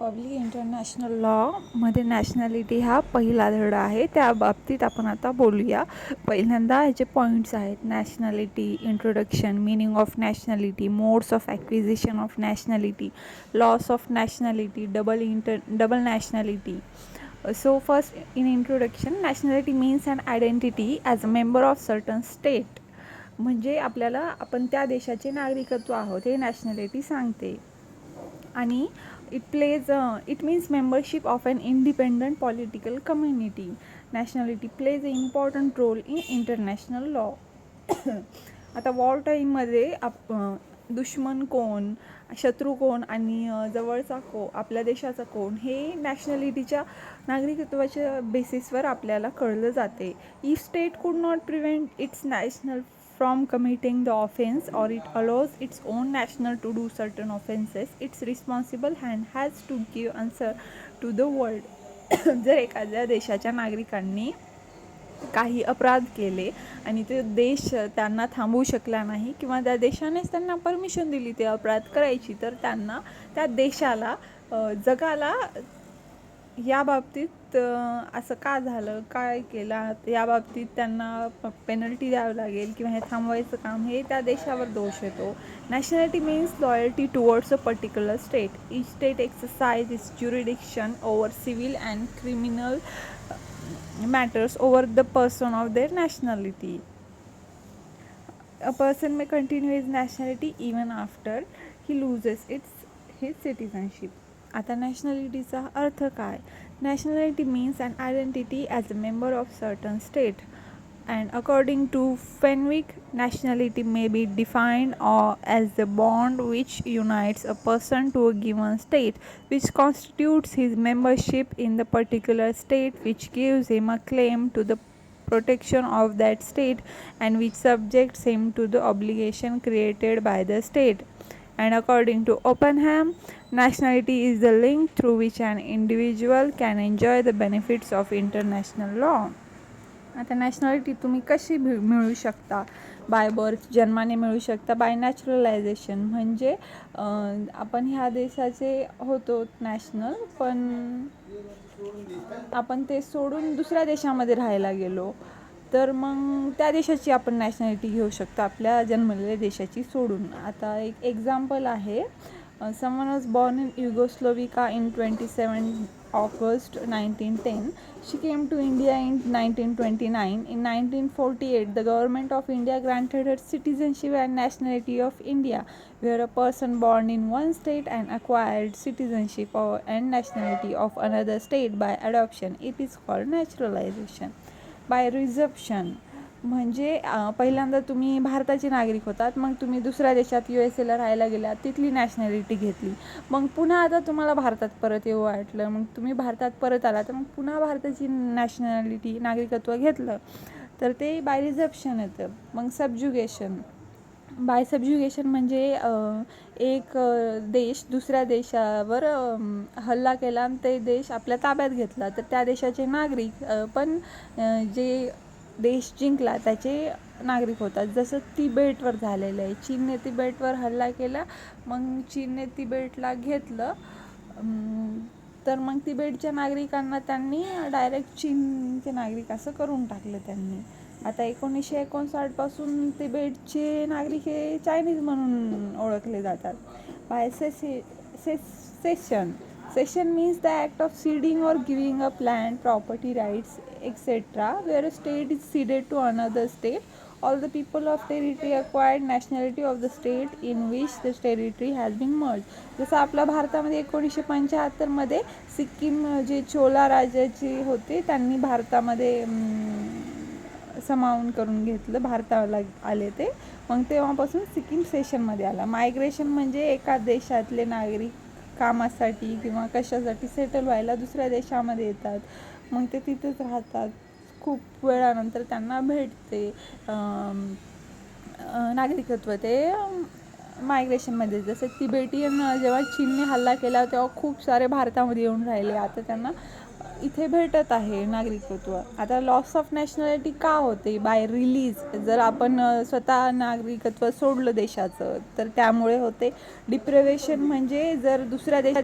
Public international लॉमध्ये nationality हा पहिला धडा आहे. त्या बाबतीत आपण आता बोलूया. पहिल्यांदा ह्याचे पॉईंट्स आहेत. Nationality, introduction, meaning of nationality, modes of acquisition of nationality, loss of nationality, double nationality. So first, in introduction, nationality means an identity as a member of certain state. म्हणजे आपल्याला आपण त्या देशाचे नागरिकत्व आहोत हे नॅशनॅलिटी सांगते. आणि it means membership of an independent political community. Nationality plays an important role in international law. आता वॉर टाईममध्ये दुश्मन कोण, शत्रू कोण आणि जवळचा आपल्या देशाचा कोण हे नॅशनॅलिटीच्या नागरिकत्वाच्या बेसिसवर आपल्याला कळलं जाते. इफ स्टेट कुड not prevent it's national from committing the offense or it allows its own national to do certain offenses, it's responsible and has to give answer to the world. जर एखाद्या देशाच्या नागरिकांनी काही अपराध केले आणि ते देश त्यांना थांबवू शकला नाही किंवा त्या देशानेच त्यांना परमिशन दिली ते अपराध करायची, तर त्यांना त्या देशाला जगाला या बाबतीत असं का झालं, काय केलं या बाबतीत त्यांना पेनल्टी द्यावं लागेल किंवा हे थांबवायचं काम हे त्या देशावर दोष येतो. Nationality means loyalty towards a particular state. Each state exercise it's jurisdiction over civil and criminal matters over the person of their nationality. A person may continue his nationality even after he loses his citizenship. आता नॅशनॅलिटीचा अर्थ काय? Nationality means an identity as a member of certain state. And according to Fenwick, nationality may be defined as the bond which unites a person to a given state, which constitutes his membership in the particular state, which gives him a claim to the protection of that state, and which subjects him to the obligation created by the state. And according to Oppenheim, nationality is the link through which an individual can enjoy the benefits of international law. आता nationality तुम्ही कशी मिळू शकता? By birth, जन्माने मिळू शकता. Bye नॅचरलायझेशन म्हणजे आपण ह्या देशाचे होतो नॅशनल, पण आपण ते सोडून दुसऱ्या देशामध्ये राहायला गेलो तर मग त्या देशाची आपण नॅशनॅलिटी घेऊ शकतो, आपल्या जन्मलेल्या देशाची सोडून. आता एक एक्झाम्पल आहे. Someone was born in Yugoslavia in 27 August 1910. She came to India in 1929. In 1948, the government of India granted her citizenship and nationality of India, where a person born in one state and acquired citizenship and nationality of another state by adoption. It is called naturalization. By reception म्हणजे पहिल्यांदा तुम्ही भारताचे नागरिक होतात, मग तुम्ही दुसऱ्या देशात USA राहायला गेलात, तिथली नॅशनॅलिटी घेतली, मग पुन्हा आता तुम्हाला भारतात परत येऊ वाटलं, मग तुम्ही भारतात परत आला तर मग पुन्हा भारताची नॅशनॅलिटी नागरिकत्व घेतलं, तर ते बाय रिझप्शन येतं. मग सबज्युगेशन. बाय सबज्युगेशन म्हणजे एक देश दुसऱ्या देशावर हल्ला केला आणि ते देश आपल्या ताब्यात घेतला, तर त्या देशाचे नागरिक पण जे देश जिंकला त्याचे नागरिक होतात. जसं तिबेटवर झालेलं आहे. चीनने तिबेटवर हल्ला केला, मग चीनने तिबेटला घेतलं, तर मग तिबेटच्या नागरिकांना त्यांनी डायरेक्ट चीनचे नागरिक असं करून टाकलं त्यांनी. आता 1959 पासून तिबेटचे नागरिक हे चायनीज म्हणून ओळखले जातात. Bye session. Cession means the act of ceding or giving up land, property rights, etc., where a state is ceded to another state. All the people of territory acquired nationality of the state in which the territory has been merged. जसं आपल्या भारतामध्ये 1975 मध्ये सिक्कीम जे चोला राजाचे होते त्यांनी भारतामध्ये समावून करून घेतलं, भारताला आले ते, मग तेव्हापासून सिक्कीम सेशनमध्ये आला. मायग्रेशन म्हणजे एका देशातले नागरिक कामासाठी किंवा कशासाठी सेटल व्हायला दुसऱ्या देशामध्ये येतात, मग ते तिथेच राहतात, खूप वेळानंतर त्यांना भेटते नागरिकत्व ते मायग्रेशनमध्ये. जसं तिबेटियन जेव्हा चीनने हल्ला केला तेव्हा खूप सारे भारतामध्ये येऊन राहिले, आता त्यांना इथे भेटत आहे नागरिकत्व. आता लॉस ऑफ नॅशनॅलिटी का होते? By release. जर आपण स्वतः नागरिकत्व सोडलं देशाचं तर त्यामुळे होते. डिप्रेवेशन म्हणजे जर दुसऱ्या देशात